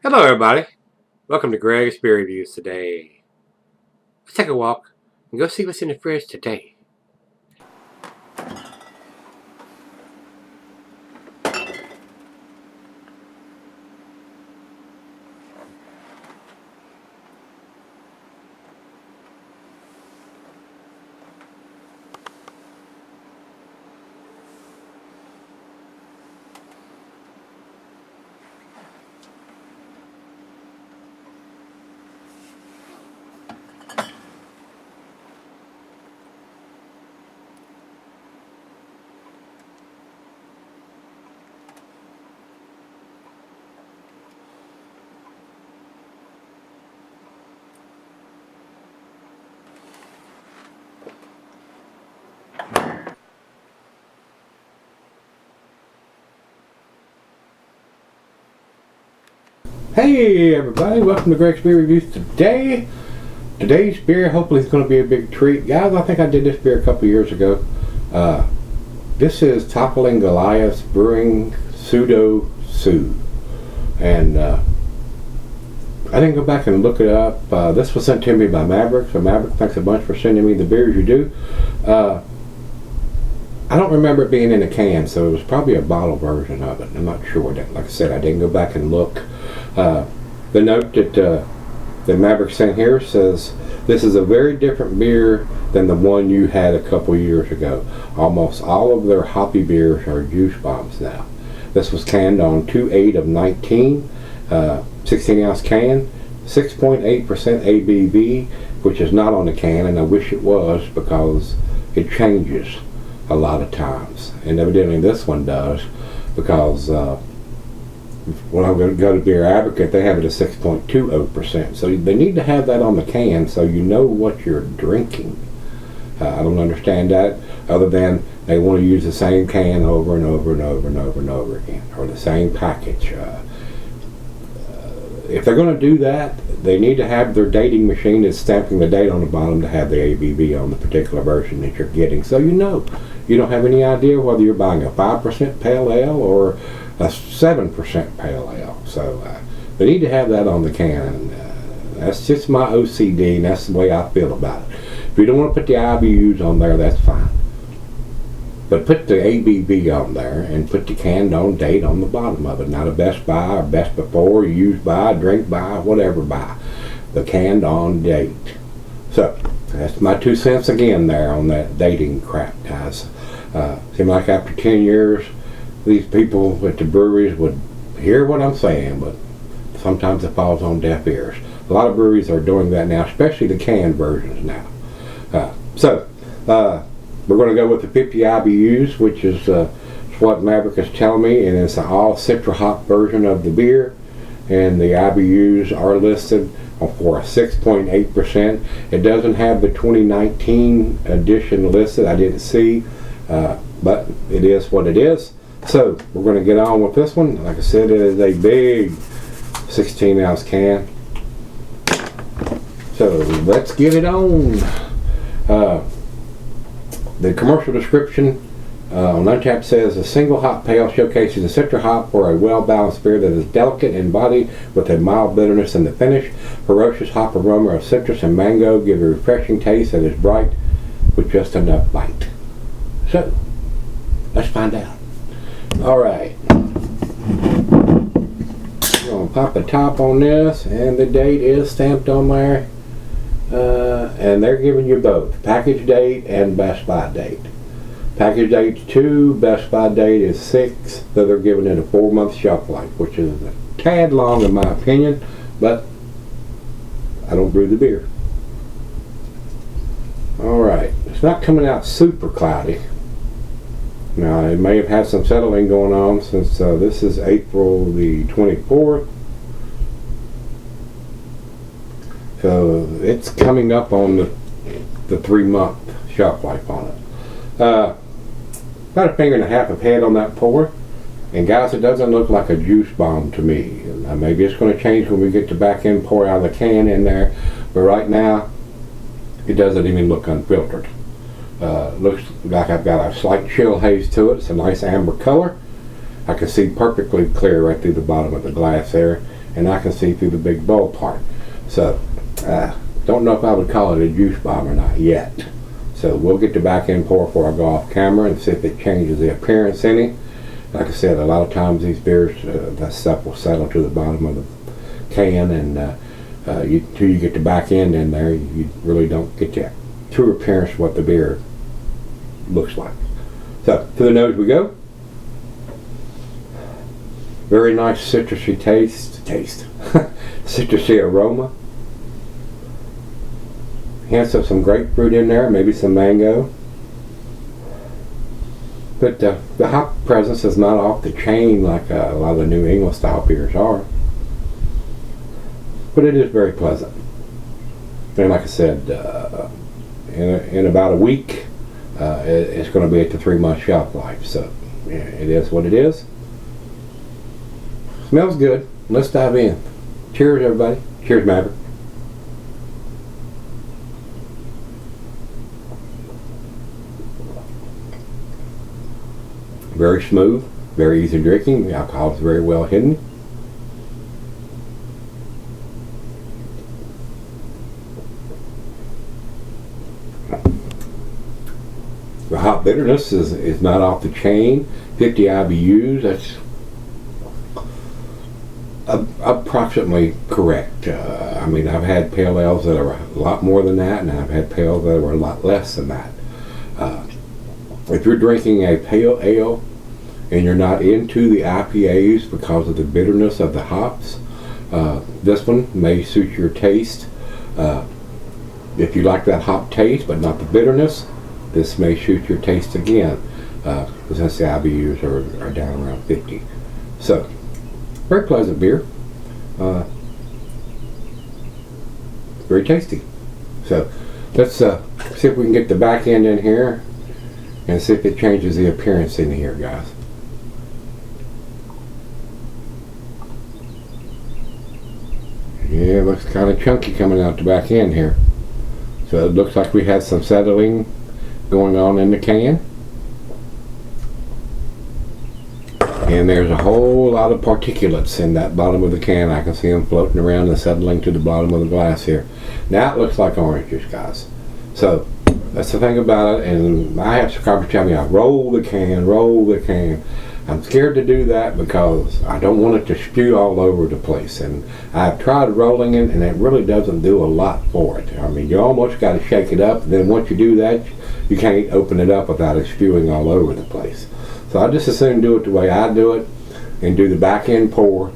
Hello everybody, welcome to Gregsbeerreviews today. Let's take a walk and go see what's in the fridge today. Hey everybody, welcome to Gregsbeerreviews today. Today's beer hopefully is going to be a big treat. Guys, I think I did this beer a couple years ago. This is Toppling Goliath Brewing Pseudo. And I didn't go back and look it up. This was sent to me by Maverick, so Maverick, thanks a bunch for sending me the beers you do. I don't remember it being in a can, so it was probably a bottle version of it. I'm not sure. Like I said, I didn't go back and look. The note that Maverick sent here says, "This is a very different beer than the one you had a couple years ago. Almost all of their hoppy beers are juice bombs now. This was canned on 2/8 of 19, 16-ounce can, 6.8% ABV, which is not on the can, and I wish it was because it changes a lot of times. And evidently this one does, because when I go to Beer Advocate, they have it at 6.20%. So they need to have that on the can so you know what you're drinking. I don't understand that, other than they want to use the same can over and over and over and over and over again, or the same package. If they're going to do that, they need to have their dating machine that's stamping the date on the bottom to have the ABV on the particular version that you're getting, so you know. You don't have any idea whether you're buying a 5% pale ale or a 7% pale ale. So they need to have that on the can. That's just my OCD, and that's the way I feel about it. If you don't want to put the IBUs on there, that's fine. But put the ABV on there and put the canned on date on the bottom of it. Not a best by or best before, used by, drink by, whatever by. The canned on date. So that's my 2 cents again there on that dating crap, guys. Seems like after 10 years, these people at the breweries would hear what I'm saying, but sometimes it falls on deaf ears. A lot of breweries are doing that now, especially the canned versions now. We're going to go with the 50 IBUs, which is what Maverick is telling me, and it's an all citra hop version of the beer, and the IBUs are listed for a 6.8%. It doesn't have the 2019 edition listed. I didn't see, but it is what it is. So we're going to get on with this one. Like I said, it is a big 16-ounce can. So let's get it on. The commercial description on Untappd says, "A single hop pale showcases a citra hop for a well-balanced beer that is delicate in body with a mild bitterness in the finish. Ferocious hop aroma of citrus and mango give a refreshing taste that is bright with just enough bite." So let's find out. All right, I'm going to pop the top on this, and the date is stamped on there. And they're giving you both package date and best by date. Package date's 2, best by date is 6, so they're giving it a 4-month shelf life, which is a tad long in my opinion, but I don't brew the beer. Alright, it's not coming out super cloudy. Now, it may have had some settling going on since this is April the 24th. So it's coming up on the 3-month shelf life on it. About a finger and a half of head on that pour. And guys, it doesn't look like a juice bomb to me. Maybe it's going to change when we get the back end pour out of the can in there. But right now, it doesn't even look unfiltered. Looks like I've got a slight chill haze to it. It's a nice amber color. I can see perfectly clear right through the bottom of the glass there. and I can see through the big bowl part. So, don't know if I would call it a juice bomb or not yet. So we'll get the back end pour before I go off camera and see if it changes the appearance any. Like I said, a lot of times these beers, that stuff will settle to the bottom of the can, and till you get the back end in there, you really don't get the true appearance of what the beer looks like. So to the nose we go. Very nice citrusy taste, citrusy aroma. Hints of some grapefruit in there, maybe some mango. But the hop presence is not off the chain like a lot of the New England style beers are. But it is very pleasant. And like I said, in about a week, it's going to be at the 3-month shelf life. So yeah, it is what it is. Smells good. Let's dive in. Cheers, everybody. Cheers, Maverick. Very smooth, very easy drinking. The alcohol is very well hidden. The hop bitterness is not off the chain. 50 IBUs, that's approximately correct. I mean, I've had pale ales that are a lot more than that, and I've had pale ales that were a lot less than that. If you're drinking a pale ale and you're not into the IPAs because of the bitterness of the hops, this one may suit your taste. If you like that hop taste but not the bitterness, this may suit your taste again, since the IBUs are down around 50. So, very pleasant beer. Very tasty. So, let's see if we can get the back end in here and see if it changes the appearance in here, guys. Yeah, it looks kind of chunky coming out the back end here. So it looks like we had some settling going on in the can. And there's a whole lot of particulates in that bottom of the can. I can see them floating around and settling to the bottom of the glass here. Now it looks like orange juice, guys. So that's the thing about it, and I have subscribers tell me, roll the can, roll the can. I'm scared to do that because I don't want it to spew all over the place, and I've tried rolling it, and it really doesn't do a lot for it. I mean, you almost got to shake it up, and then once you do that, you can't open it up without it spewing all over the place. So I just as soon do it the way I do it, and do the back end pour,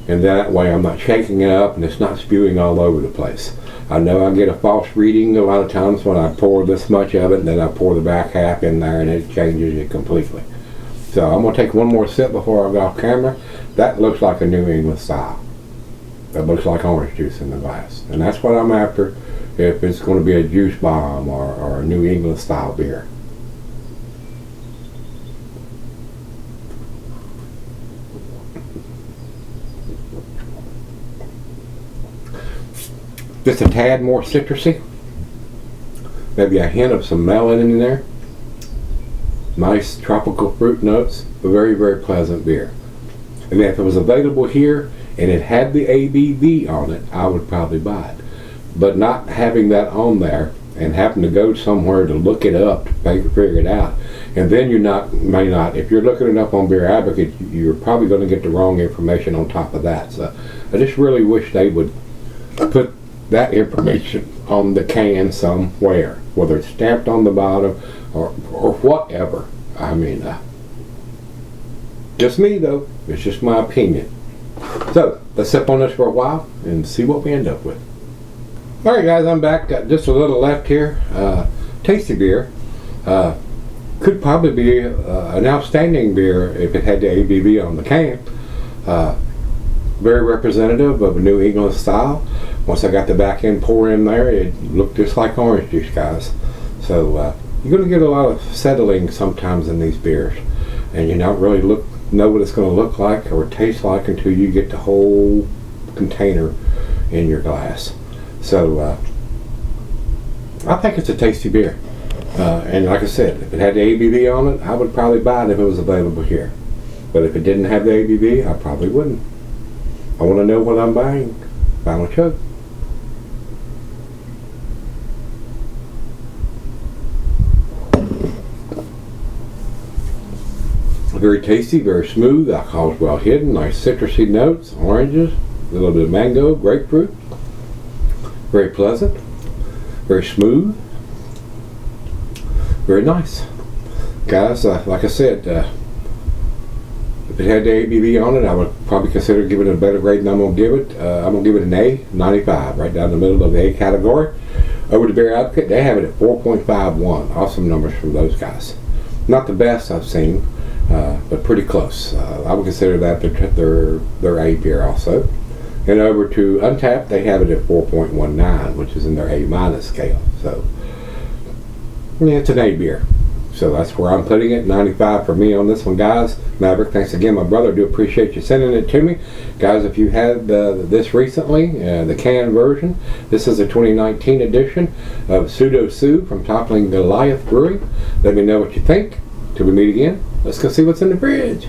and that way I'm not shaking it up, and it's not spewing all over the place. I know I get a false reading a lot of times when I pour this much of it, and then I pour the back half in there, and it changes it completely. So I'm going to take one more sip before I go off camera. That looks like a New England style. That looks like orange juice in the glass. And that's what I'm after if it's going to be a juice bomb or a New England style beer. Just a tad more citrusy. Maybe a hint of some melon in there. Nice tropical fruit notes. A very, very pleasant beer. And if it was available here and it had the ABV on it, I would probably buy it. But not having that on there and having to go somewhere to look it up to figure it out, and then may not, if you're looking it up on Beer Advocate, you're probably going to get the wrong information on top of that. So I just really wish they would put that information on the can somewhere, whether it's stamped on the bottom or whatever. I mean, just me though, it's just my opinion. So let's sip on this for a while and see what we end up with. Alright guys, I'm back. Got just a little left here. Tasty beer. Could probably be an outstanding beer if it had the ABV on the can. Very representative of a New England style. Once I got the back end pour in there, it looked just like orange juice, guys. So you're going to get a lot of settling sometimes in these beers, and you don't really know what it's going to look like or taste like until you get the whole container in your glass. So I think it's a tasty beer, and like I said, if it had the ABV on it, I would probably buy it if it was available here. But if it didn't have the ABV, I probably wouldn't. I want to know what I'm buying. Final chug. Very tasty, very smooth. Alcohol is well hidden. Nice citrusy notes, oranges, a little bit of mango, grapefruit. Very pleasant, very smooth, very nice. Guys, like I said, if it had the ABV on it, I would probably consider giving it a better grade than I'm going to give it. I'm going to give it an A, 95, right down the middle of the A category. Over to Beer Advocate, they have it at 4.51. Awesome numbers from those guys. Not the best I've seen, but pretty close. I would consider that their A beer also. And over to Untapped, they have it at 4.19, which is in their A- scale. So, yeah, it's an A beer. So that's where I'm putting it, 95 for me on this one, guys. Maverick, thanks again, my brother. I do appreciate you sending it to me. Guys, if you had this recently, the canned version, this is a 2019 edition of Pseudo from Toppling Goliath Brewing. Let me know what you think. Till we meet again, let's go see what's in the fridge.